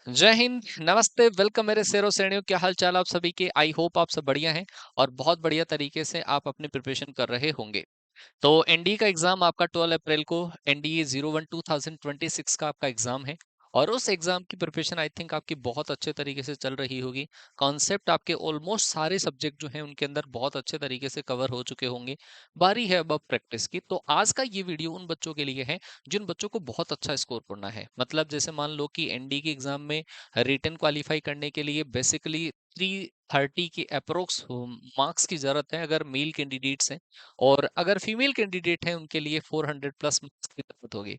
जय हिंद, नमस्ते, वेलकम मेरे शेरों श्रेणियों। क्या हाल चाल आप सभी के? आई होप आप सब बढ़िया हैं और बहुत बढ़िया तरीके से आप अपनी प्रिपरेशन कर रहे होंगे। तो एनडीए का एग्जाम आपका 12 अप्रैल को एनडीए 01 2026 का आपका एग्जाम है और उस एग्जाम की प्रिपरेशन आई थिंक आपकी बहुत अच्छे तरीके से चल रही होगी। कॉन्सेप्ट आपके ऑलमोस्ट सारे सब्जेक्ट जो हैं उनके अंदर बहुत अच्छे तरीके से कवर हो चुके होंगे। बारी है अब प्रैक्टिस की। तो आज का ये वीडियो उन बच्चों के लिए है जिन बच्चों को बहुत अच्छा स्कोर करना है। मतलब जैसे मान लो कि एनडीए के एग्जाम में रिटन क्वालिफाई करने के लिए बेसिकली 330 के अप्रोक्स मार्क्स की जरूरत है अगर मेल कैंडिडेट्स हैं, और अगर फीमेल कैंडिडेट हैं उनके लिए 400 प्लस मार्क्स की जरूरत होगी।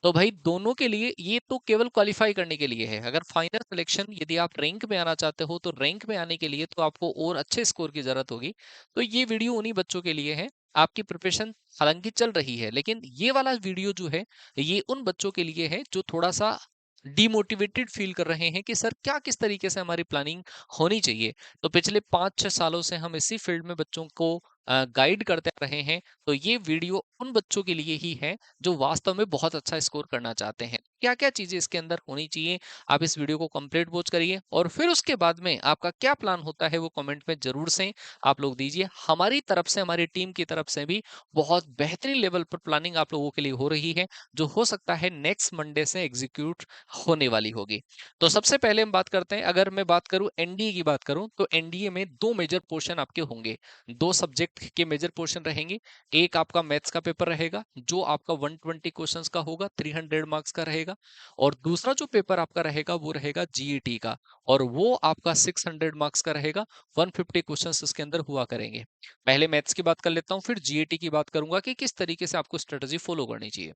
तो भाई दोनों के लिए ये तो केवल क्वालिफाई करने के लिए है। अगर फाइनल सिलेक्शन यदि आप रैंक में आना चाहते हो तो रैंक में आने के लिए तो आपको और अच्छे स्कोर की जरूरत होगी। तो ये वीडियो उन्हीं बच्चों के लिए है। आपकी प्रिपरेशन हालांकि चल रही है, लेकिन ये वाला वीडियो जो है ये उन बच्चों के लिए है जो थोड़ा सा डिमोटिवेटेड फील कर रहे हैं कि सर क्या किस तरीके से हमारी प्लानिंग होनी चाहिए। तो पिछले 5-6 सालों से हम इसी फील्ड में बच्चों को गाइड करते रहे हैं। तो ये वीडियो उन बच्चों के लिए ही है जो वास्तव में बहुत अच्छा स्कोर करना चाहते हैं। क्या क्या चीजें इसके अंदर होनी चाहिए, आप इस वीडियो को कंप्लीट वॉच करिए और फिर उसके बाद में आपका क्या प्लान होता है वो कमेंट में जरूर से आप लोग दीजिए। हमारी तरफ से, हमारी टीम की तरफ से भी बहुत बेहतरीन लेवल पर प्लानिंग आप लोगों के लिए हो रही है, जो हो सकता है नेक्स्ट मंडे से एग्जीक्यूट होने वाली होगी। तो सबसे पहले हम बात करते हैं, अगर मैं बात करूं एनडीए की बात करूं तो एनडीए में दो मेजर पोर्शन आपके होंगे। दो सब्जेक्ट के मेजर पोर्शन रहेंगे। एक आपका मैथ्स का पेपर रहेगा जो आपका 120 क्वेश्चंस का होगा, 300 मार्क्स का रहेगा। और दूसरा जो पेपर आपका रहेगा वो रहेगा जीईटी का, और वो आपका 600 मार्क्स का रहेगा। 150 क्वेश्चंस इसके अंदर हुआ करेंगे। पहले मैथ्स की बात कर लेता हूँ, फिर जीईटी की बात करूंगा कि किस तरीके से आपको स्ट्रेटजी फॉलो करनी चाहिए।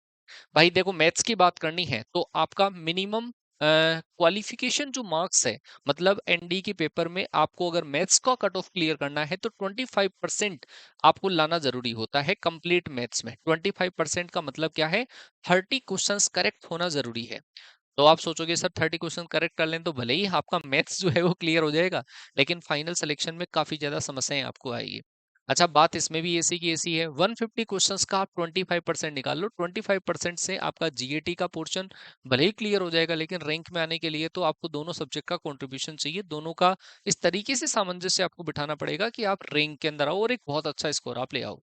भाई देखो, मैथ्स की बात करनी है तो आपका मिनिमम क्वालिफिकेशन जो मार्क्स है, मतलब एनडी के पेपर में आपको अगर मैथ्स का कट ऑफ क्लियर करना है तो 25% आपको लाना जरूरी होता है कंप्लीट मैथ्स में। 25% का मतलब क्या है? 30 क्वेश्चंस करेक्ट होना जरूरी है। तो आप सोचोगे सर 30 क्वेश्चन करेक्ट कर लें तो भले ही आपका मैथ्स जो है वो क्लियर हो जाएगा, लेकिन फाइनल सिलेक्शन में काफी ज्यादा समस्याएं आपको आएगी। अच्छा, बात इसमें भी ऐसी की ऐसी है। 150 क्वेश्चंस का आप 25% निकाल लो। 25% से आपका जीएटी का पोर्शन भले ही क्लियर हो जाएगा, लेकिन रैंक में आने के लिए तो आपको दोनों सब्जेक्ट का कंट्रीब्यूशन चाहिए। दोनों का इस तरीके से सामंजस्य आपको बिठाना पड़ेगा कि आप रैंक के अंदर आओ और एक बहुत अच्छा स्कोर आप ले आओ।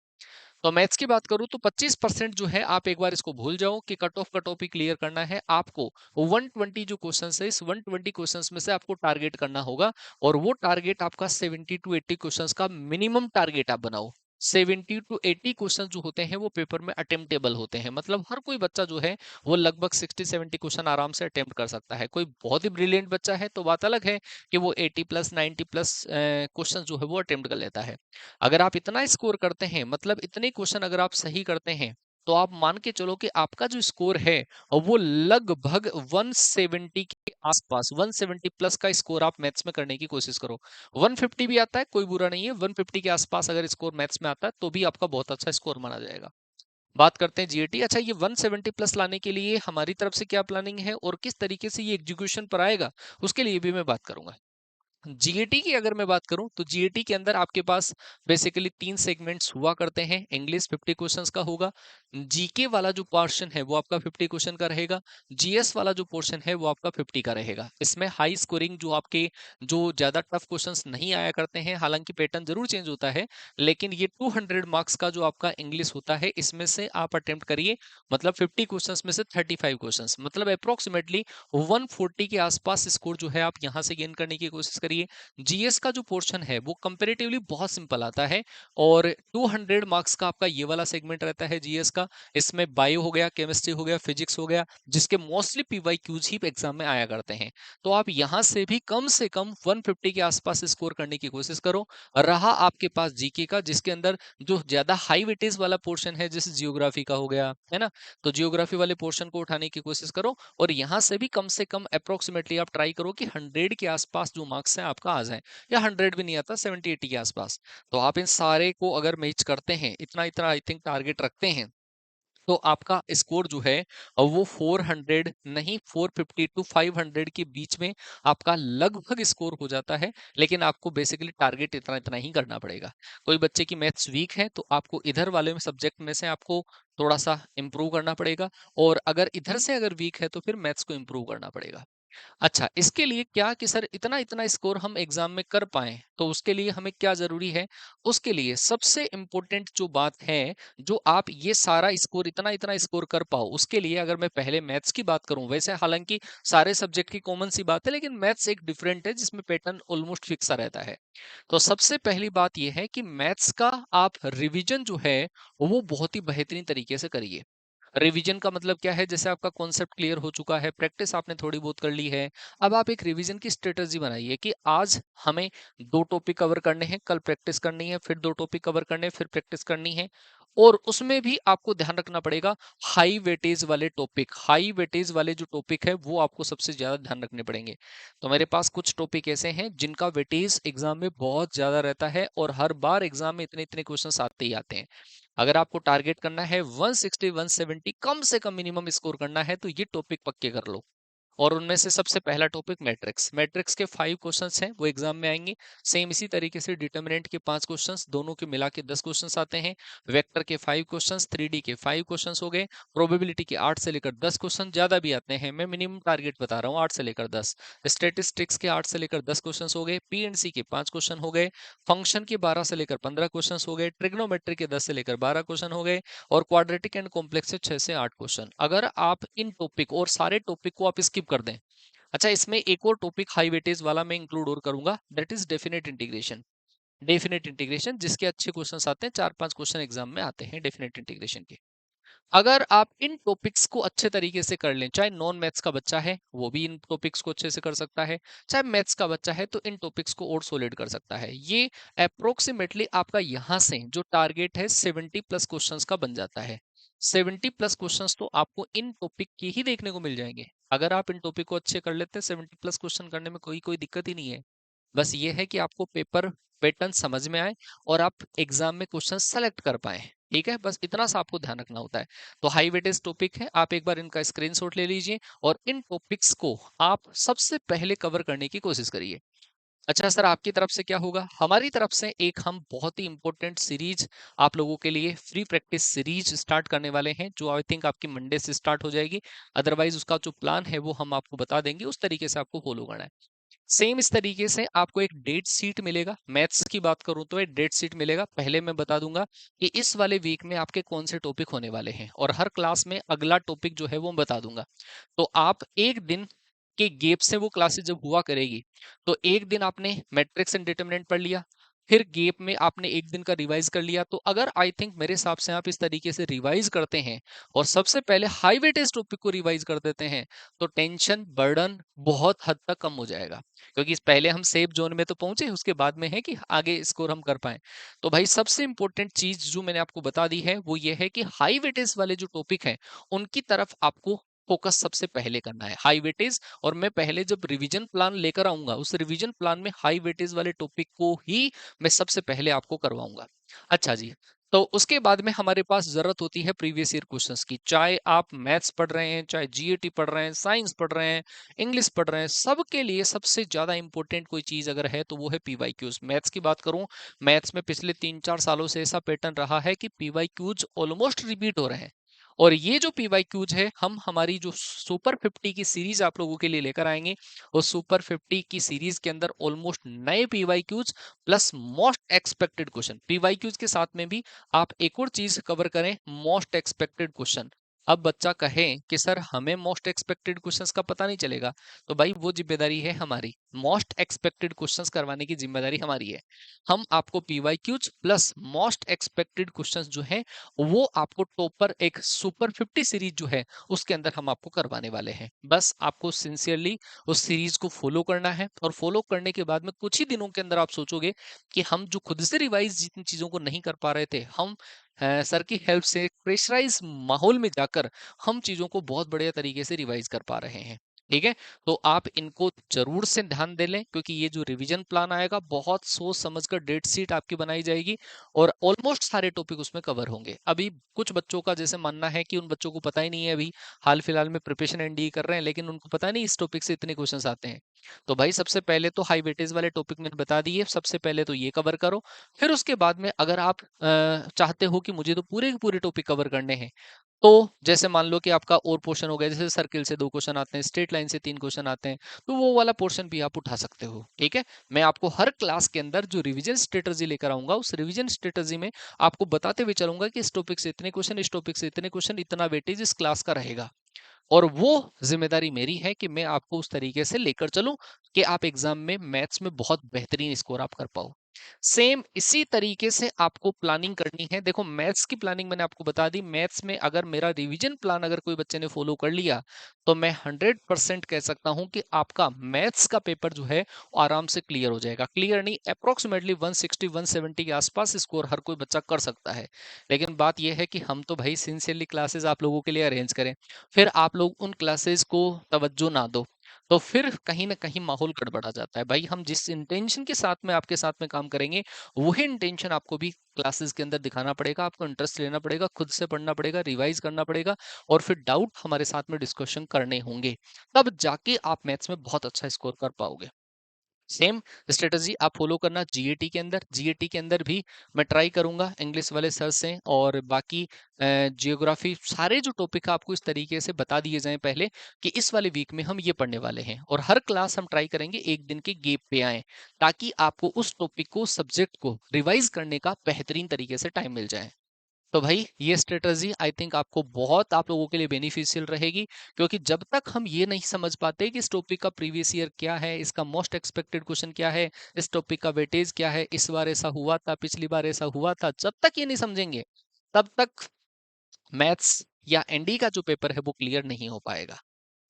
तो मैथ्स की बात करूं तो 25% जो है आप एक बार इसको भूल जाओ कि कट ऑफ ही क्लियर करना है आपको। 120 जो क्वेश्चन है, इस 120 क्वेश्चंस में से आपको टारगेट करना होगा, और वो टारगेट आपका 70 टू 80 क्वेश्चंस का मिनिमम टारगेट आप बनाओ। 70 टू 80 क्वेश्चन जो होते हैं वो पेपर में अटेम्प्टेबल होते हैं, मतलब हर कोई बच्चा जो है वो लगभग 60-70 क्वेश्चन आराम से अटेम्प्ट कर सकता है। कोई बहुत ही ब्रिलियंट बच्चा है तो बात अलग है कि वो 80 प्लस 90 प्लस क्वेश्चन जो है वो अटेम्प्ट कर लेता है। अगर आप इतना स्कोर करते हैं, मतलब इतने क्वेश्चन अगर आप सही करते हैं, तो आप मान के चलो कि आपका जो स्कोर है वो लगभग 170 के आसपास, 170 प्लस का स्कोर आप मैथ्स में करने की कोशिश करो। 150 भी आता है, कोई बुरा नहीं है। 150 के आसपास अगर स्कोर मैथ्स में आता है तो भी आपका बहुत अच्छा स्कोर माना जाएगा। बात करते हैं जीएटी। अच्छा, ये 170 प्लस लाने के लिए हमारी तरफ से क्या प्लानिंग है और किस तरीके से ये एग्जीक्यूशन पर आएगा, उसके लिए भी मैं बात करूंगा। जीएटी की अगर मैं बात करूं तो जीएटी के अंदर आपके पास बेसिकली 3 सेगमेंट्स हुआ करते हैं। इंग्लिश 50 क्वेश्चंस का होगा, जीके वाला जो पोर्शन है वो आपका 50 क्वेश्चन का रहेगा, जीएस वाला जो पोर्शन है वो आपका 50 का रहेगा। इसमें हाई स्कोरिंग जो आपके, जो ज्यादा टफ क्वेश्चंस नहीं आया करते हैं, हालांकि पैटर्न जरूर चेंज होता है, लेकिन ये 200 मार्क्स का जो आपका इंग्लिश होता है इसमें से आप अटेम्प्ट करिए। मतलब 50 क्वेश्चंस में से 35 क्वेश्चंस, मतलब अप्रोक्सीमेटली 140 के आसपास स्कोर जो है आप यहां से गेन करने की कोशिश करिए। जीएस का जो पोर्शन है वो कंपैरेटिवली बहुत सिंपल आता है, और 200 मार्क्स का आपका ये वाला सेगमेंट रहता है जीएस का। इसमें बायो हो गया, केमिस्ट्री हो गया, फिजिक्स हो गया, जिसके मोस्टली पीवाईक्यूज ही एग्जाम में आया करते हैं। तो आप यहां से भी कम से कम 150 के आसपास स्कोर करने की कोशिश करो। रहा आपके पास जीके का, जिसके अंदर जो ज्यादा हाई वेटेज वाला पोर्शन है जैसे जियोग्राफी का हो गया है ना, तो जियोग्राफी वाले पोर्शन को उठाने की कोशिश करो, और यहां से कम अप्रोक्सीमेटली आप ट्राई करो कि 100 के आसपास जो मार्क्स है आपका आ जाए, या 100 भी नहीं आता, 70-80 के आसपास। तो आप इन सारे को अगर मैच करते हैं, इतना इतना आई थिंक टारगेट रखते हैं, तो आपका स्कोर जो है वो 400 नहीं, 450 टू 500 के बीच में आपका लगभग स्कोर हो जाता है। लेकिन आपको बेसिकली टारगेट इतना इतना ही करना पड़ेगा। कोई बच्चे की मैथ्स वीक है तो आपको इधर वाले सब्जेक्ट में से आपको थोड़ा सा इंप्रूव करना पड़ेगा, और अगर इधर से अगर वीक है तो फिर मैथ्स को इंप्रूव करना पड़ेगा। अच्छा, इसके लिए क्या कि सर इतना-इतना स्कोर हम एग्ज़ाम में कर पाएँ, तो उसके लिए हमें क्या ज़रूरी है? उसके लिए सबसे इम्पोर्टेंट जो बात है, जो आप ये सारा स्कोर इतना-इतना स्कोर कर पाओ, उसके लिए अगर मैं पहले मैथ्स की बात करूँ, वैसे हालाँकि सारे सब्जेक्ट की कॉमन सी बात है, लेकिन मैथ्स एक डिफरेंट है जिसमें पैटर्न ऑलमोस्ट फिक्स सा रहता है। तो सबसे पहली बात ये है कि मैथ्स का आप रिवीजन जो है, वो बहुत ही बेहतरीन तरीके से करिए। रिवीजन का मतलब क्या है? जैसे आपका कॉन्सेप्ट क्लियर हो चुका है, प्रैक्टिस आपने थोड़ी बहुत कर ली है। अब आप एक रिवीजन की स्ट्रेटजी बनाइए कि आज हमें 2 टॉपिक कवर करने हैं, कल प्रैक्टिस करनी है, फिर 2 टॉपिक कवर करने हैं, फिर प्रैक्टिस करनी है। और उसमें भी आपको ध्यान रखना पड़ेगा हाई वेटेज वाले टॉपिक, हाई वेटेज वाले जो टॉपिक है वो आपको सबसे ज़्यादा ध्यान रखने पड़ेंगे। तो मेरे पास कुछ टॉपिक ऐसे हैं जिनका वेटेज एग्ज़ाम में बहुत ज़्यादा रहता है और हर बार एग्ज़ाम में इतने-इतने क्वेश्चंस आते ही आते हैं। अगर आपको टारगेट करना है 160 170 कम से कम मिनिमम स्कोर करना है तो ये टॉपिक पक्के कर लो। और उनमें से सबसे पहला टॉपिक मैट्रिक्स। मैट्रिक्स के 5 क्वेश्चंस हैं, वो एग्जाम में आएंगे। सेम इसी तरीके से डिटरमिनेंट के 5 क्वेश्चंस, दोनों के मिला के 10 क्वेश्चंस आते हैं। वेक्टर के 5 क्वेश्चंस, 3D के 5 क्वेश्चंस हो गए। प्रोबेबिलिटी के 8 से लेकर 10 क्वेश्चन, ज्यादा भी आते हैं, मैं मिनिमम टारगेट बता रहा हूँ 8 से लेकर 10। स्टेटिस्टिक्स के 8 से लेकर 10 क्वेश्चंस हो गए। पीएनसी के 5 क्वेश्चन हो गए। फंक्शन के 12 से लेकर 15 क्वेश्चंस हो गए। ट्रिग्नोमेट्री के 10 से लेकर 12 क्वेश्चन हो गए। और क्वाड्रेटिक एंड कॉम्प्लेक्स से 6 से 8 क्वेश्चन। अगर आप इन टॉपिक और सारे टॉपिक को आप स्किप कर दें, अच्छा इसमें एक और टॉपिक हाई वेटेज वाला मैं इंक्लूड और करूंगा, that is definite integration. Definite integration जिसके अच्छे क्वेश्चंस आते हैं, 4-5 क्वेश्चन एग्जाम में आते हैं डेफिनेट इंटीग्रेशन के। अगर आप इन टॉपिक्स को अच्छे तरीके से कर लें, चाहे नॉन मैथ्स का बच्चा है वो भी इन टॉपिक्स को अच्छे से कर सकता है, चाहे मैथ्स का बच्चा है तो इन टॉपिक्स को और सॉलिड कर सकता है। ये अप्रोक्सीमेटली आपका यहाँ से जो टारगेट है 70 प्लस क्वेश्चंस का बन जाता है। 70 प्लस क्वेश्चंस तो आपको इन टॉपिक के ही देखने को मिल जाएंगे। अगर आप इन टॉपिक को अच्छे कर लेते हैं, 70 प्लस क्वेश्चन करने में कोई कोई दिक्कत ही नहीं है। बस ये है कि आपको पेपर पैटर्न समझ में आए और आप एग्जाम में क्वेश्चन सेलेक्ट कर पाए। ठीक है, बस इतना सा आपको ध्यान रखना होता है। तो हाई वेटेज टॉपिक है, आप एक बार इनका स्क्रीनशॉट ले लीजिए और इन टॉपिक्स को आप सबसे पहले कवर करने की कोशिश करिए। अच्छा सर, आपकी तरफ से क्या होगा? हमारी तरफ से एक हम बहुत ही इंपॉर्टेंट सीरीज आप लोगों के लिए फ्री प्रैक्टिस सीरीज स्टार्ट करने वाले हैं, जो आई थिंक आपकी मंडे से स्टार्ट हो जाएगी। अदरवाइज उसका जो प्लान है वो हम आपको बता देंगे, उस तरीके से आपको फॉलो करना है। सेम इस तरीके से आपको एक डेट शीट मिलेगा। मैथ्स की बात करूं तो एक डेट शीट मिलेगा। पहले मैं बता दूंगा कि इस वाले वीक में आपके कौन से टॉपिक होने वाले हैं और हर क्लास में अगला टॉपिक जो है वो मैं बता दूंगा। तो आप एक दिन के गैप से वो क्लासेस जब हुआ करेगी, तो एक दिन आपने मैट्रिक्स एंड डिटरमिनेंट पढ़ लिया, फिर गैप में आपने एक दिन का रिवाइज कर लिया। तो अगर आई थिंक मेरे हिसाब से आप इस तरीके से रिवाइज करते हैं और सबसे पहले हाई वेटेज टॉपिक को रिवाइज कर देते हैं, तो टेंशन बर्डन बहुत हद तक कम हो जाएगा। क्योंकि इस पहले हम सेफ जोन में तो पहुंचे, उसके बाद में है कि आगे स्कोर हम कर पाए। तो भाई सबसे इंपॉर्टेंट चीज जो मैंने आपको बता दी है वो ये है कि हाई वेटेज वाले जो टॉपिक हैं उनकी तरफ आपको फोकस सबसे पहले करना है, हाई वेटेज। और मैं पहले जब रिवीजन प्लान लेकर आऊंगा, उस रिवीजन प्लान में हाई वेटेज वाले टॉपिक को ही मैं सबसे पहले आपको करवाऊंगा। अच्छा जी, तो उसके बाद में हमारे पास जरूरत होती है प्रीवियस ईयर क्वेश्चंस की। चाहे आप मैथ्स पढ़ रहे हैं, चाहे जीएटी पढ़ रहे हैं, साइंस पढ़ रहे हैं, इंग्लिश पढ़ रहे हैं, सबके लिए सबसे ज्यादा इंपॉर्टेंट कोई चीज अगर है तो वो है पीवाईक्यूज। मैथ्स की बात करूं, मैथ्स में पिछले 3-4 सालों से ऐसा पैटर्न रहा है कि पीवाईक्यूज ऑलमोस्ट रिपीट हो रहे हैं। और ये जो पीवाईक्यूज है, हम हमारी जो सुपर 50 की सीरीज आप लोगों के लिए लेकर आएंगे, उस सुपर 50 की सीरीज के अंदर ऑलमोस्ट नए PYQs plus most expected question. PYQs के साथ में भी आप एक और चीज कवर करें, मोस्ट एक्सपेक्टेड क्वेश्चन। अब बच्चा कहे कि सर हमें मोस्ट एक्सपेक्टेड क्वेश्चंस का पता नहीं चलेगा, तो भाई वो जिम्मेदारी है हमारी। मोस्ट एक्सपेक्टेड क्वेश्चंस करवाने की जिम्मेदारी हमारी है। हम आपको PYQs plus most expected questions जो है वो आपको टॉपर एक सुपर 50 सीरीज जो है उसके अंदर हम आपको करवाने वाले हैं। बस आपको सिंसियरली उस सीरीज को फॉलो करना है और फॉलो करने के बाद में कुछ ही दिनों के अंदर आप सोचोगे कि हम जो खुद से रिवाइज जितनी चीजों को नहीं कर पा रहे थे, हम सर की हेल्प से प्रेशराइज माहौल में जाकर हम चीजों को बहुत बढ़िया तरीके से रिवाइज कर पा रहे हैं। ठीक है, तो आप इनको जरूर से ध्यान दे लें, क्योंकि ये जो रिवीजन प्लान आएगा बहुत सोच समझकर डेट शीट आपकी बनाई जाएगी और ऑलमोस्ट सारे टॉपिक उसमें कवर होंगे। अभी कुछ बच्चों का जैसे मानना है कि उन बच्चों को पता ही नहीं है, अभी हाल फिलहाल में प्रिपरेशन एनडीए कर रहे हैं, लेकिन उनको पता नहीं इस टॉपिक से इतने क्वेश्चंस आते हैं। तो भाई सबसे पहले तो हाई वेटेज वाले टॉपिक मैंने बता दिए, सबसे पहले तो ये कवर करो। फिर उसके बाद में अगर आप चाहते हो कि मुझे तो पूरे के पूरे टॉपिक कवर करने हैं, तो जैसे मान लो कि आपका और पोर्शन हो गया, जैसे सर्किल से 2 क्वेश्चन आते हैं, स्ट्रेट लाइन से 3 क्वेश्चन आते हैं, तो वो वाला पोर्शन भी आप उठा सकते हो, ठीक है? मैं आपको हर क्लास के अंदर जो रिवीजन स्ट्रेटजी लेकर आऊँगा, उस रिवीजन स्ट्रेटजी में आपको बताते हुए चलूँगा कि इस टॉपिक से इतने क्वेश्चन, इस टॉपिक से इतने क्वेश्चन, इतना वेटेज इस क्लास का रहेगा। और वो ज़िम्मेदारी मेरी है कि मैं आपको उस तरीके से लेकर चलूँ कि आप एग्ज़ाम में मैथ्स में बहुत बेहतरीन स्कोर आप कर पाओ। सेम इसी तरीके से आपको प्लानिंग करनी है। देखो मैथ्स की प्लानिंग मैंने आपको बता दी, मैथ्स में अगर मेरा रिवीजन प्लान अगर कोई बच्चे ने फॉलो कर लिया, तो मैं 100% कह सकता हूँ कि आपका मैथ्स का पेपर जो है वो आराम से क्लियर हो जाएगा। क्लियर नहीं, अप्रॉक्सिमेटली 160-170 के आसपास स्कोर हर कोई बच्चा कर सकता है। लेकिन बात ये है कि हम तो भाई सिंसियरली क्लासेस आप लोगों के लिए अरेंज करें, फिर आप लोग उन क्लासेस को तवज्जो ना दो, तो फिर कहीं न कहीं माहौल गड़बड़ा जाता है। भाई हम जिस इंटेंशन के साथ में आपके साथ में काम करेंगे, वही इंटेंशन आपको भी क्लासेस के अंदर दिखाना पड़ेगा, आपको इंटरेस्ट लेना पड़ेगा, खुद से पढ़ना पड़ेगा, रिवाइज़ करना पड़ेगा और फिर डाउट हमारे साथ में डिस्कशन करने होंगे। तब जाके आप मैथ्स में बहुत अच्छा स्कोर कर पाओगे। सेम स्ट्रेटजी आप फॉलो करना जीएटी के अंदर। जीएटी के अंदर भी मैं ट्राई करूंगा इंग्लिश वाले सर से, और बाकी जियोग्राफी सारे जो टॉपिक है आपको इस तरीके से बता दिए जाएं पहले कि इस वाले वीक में हम ये पढ़ने वाले हैं, और हर क्लास हम ट्राई करेंगे एक दिन के गैप पे आए, ताकि आपको उस टॉपिक को, सब्जेक्ट को रिवाइज करने का बेहतरीन तरीके से टाइम मिल जाए। तो भाई ये स्ट्रेटजी आई थिंक आपको बहुत, आप लोगों के लिए बेनिफिशियल रहेगी, क्योंकि जब तक हम ये नहीं समझ पाते कि इस टॉपिक का प्रीवियस ईयर क्या है, इसका मोस्ट एक्सपेक्टेड क्वेश्चन क्या है, इस टॉपिक का वेटेज क्या है, इस बार ऐसा हुआ था, पिछली बार ऐसा हुआ था, जब तक ये नहीं समझेंगे तब तक मैथ्स या एनडी का जो पेपर है वो क्लियर नहीं हो पाएगा।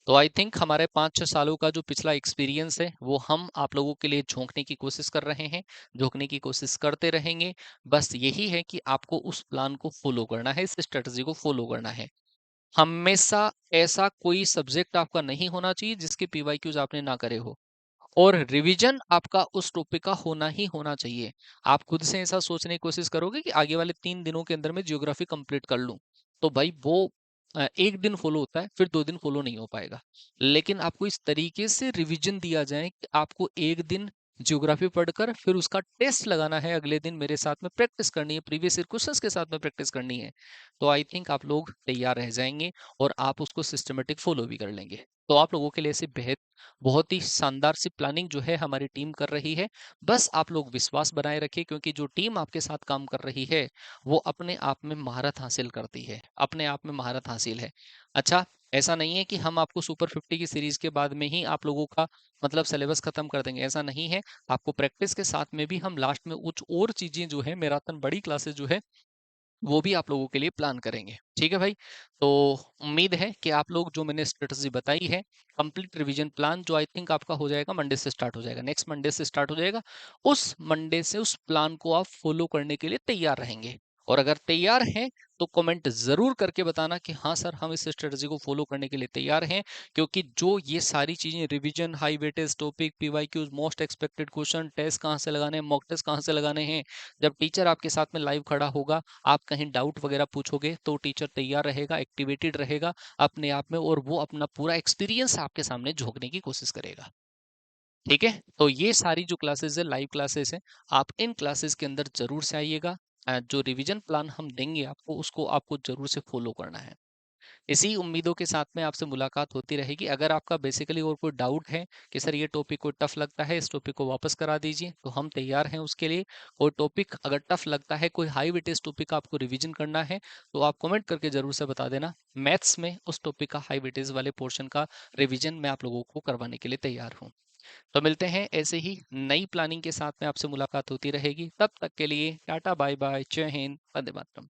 तो आई थिंक हमारे 5-6 सालों का जो पिछला एक्सपीरियंस है वो हम आप लोगों के लिए झोंकने की कोशिश कर रहे हैं, झोंकने की कोशिश करते रहेंगे। बस यही है कि आपको उस प्लान को फॉलो करना है, इस स्ट्रेटजी को फॉलो करना है। हमेशा ऐसा कोई सब्जेक्ट आपका नहीं होना चाहिए जिसके पीवाईक्यूज आपने ना करे हो, और रिवीजन आपका उस टॉपिक का होना ही होना चाहिए। आप खुद से ऐसा सोचने की कोशिश करोगे कि आगे वाले 3 दिनों के अंदर मैं ज्योग्राफी कंप्लीट कर लूँ, तो भाई वो 1 दिन फॉलो होता है, फिर 2 दिन फॉलो नहीं हो पाएगा। लेकिन आपको इस तरीके से रिवीजन दिया जाए कि आपको 1 दिन ज्योग्राफी पढ़कर फिर उसका टेस्ट लगाना है, अगले दिन मेरे साथ में प्रैक्टिस करनी है, प्रीवियस ईयर क्वेश्चंस के साथ में प्रैक्टिस करनी है। तो आई थिंक आप लोग तैयार रह जाएँगे और आप उसको सिस्टमैटिक फॉलो भी कर लेंगे। तो आप लोगों के लिए ऐसी बहुत ही शानदार सी प्लानिंग जो है हमारी टीम कर रही है। बस आप लोग विश्वास बनाए रखिए, क्योंकि जो टीम आपके साथ काम कर रही है वो अपने आप में महारत हासिल करती है, अपने आप में महारत हासिल है। अच्छा, ऐसा नहीं है कि हम आपको सुपर 50 की सीरीज के बाद में ही आप लोगों का मतलब सिलेबस खत्म कर देंगे, ऐसा नहीं है। आपको प्रैक्टिस के साथ में भी हम लास्ट में कुछ और चीजें जो है, मैराथन बड़ी क्लासेस जो है वो भी आप लोगों के लिए प्लान करेंगे। ठीक है भाई? तो उम्मीद है कि आप लोग जो मैंने स्ट्रेटजी बताई है, कंप्लीट रिवीजन प्लान जो आई थिंक आपका हो जाएगा, मंडे से स्टार्ट हो जाएगा, नेक्स्ट मंडे से स्टार्ट हो जाएगा। उस मंडे से उस प्लान को आप फॉलो करने के लिए तैयार रहेंगे। और अगर तैयार हैं तो कमेंट ज़रूर करके बताना कि हाँ सर, हम इस स्ट्रेटजी को फॉलो करने के लिए तैयार हैं। क्योंकि जो ये सारी चीज़ें, revision, high weightage topic, PYQs, most expected question, test कहाँ से लगाने हैं, मॉक टेस्ट कहाँ से लगाने हैं, जब टीचर आपके साथ में लाइव खड़ा होगा, आप कहीं डाउट वगैरह पूछोगे तो टीचर तैयार रहेगा, एक्टिवेटेड रहेगा अपने आप में, और वो अपना पूरा एक्सपीरियंस आपके सामने झोंकने की कोशिश करेगा। ठीक है? तो ये सारी जो क्लासेस है, लाइव क्लासेस है, आप इन क्लासेस के अंदर जरूर से आइएगा। जो रिवीजन प्लान हम देंगे आपको, उसको आपको जरूर से फॉलो करना है। इसी उम्मीदों के साथ में आपसे मुलाकात होती रहेगी। अगर आपका बेसिकली और कोई डाउट है कि सर ये टॉपिक कोई टफ लगता है, इस टॉपिक को वापस करा दीजिए, तो हम तैयार हैं उसके लिए। कोई टॉपिक अगर टफ लगता है, कोई हाई वेटेज टॉपिक आपको रिवीजन करना है, तो आप कमेंट करके जरूर से बता देना। मैथ्स में उस टॉपिक का, हाई वेटेज वाले पोर्शन का रिवीजन मैं आप लोगों को करवाने के लिए तैयार हूँ। तो मिलते हैं ऐसे ही नई प्लानिंग के साथ में, आपसे मुलाकात होती रहेगी। तब तक के लिए टाटा, बाय बाय, जय हिंद, वंदे मातरम।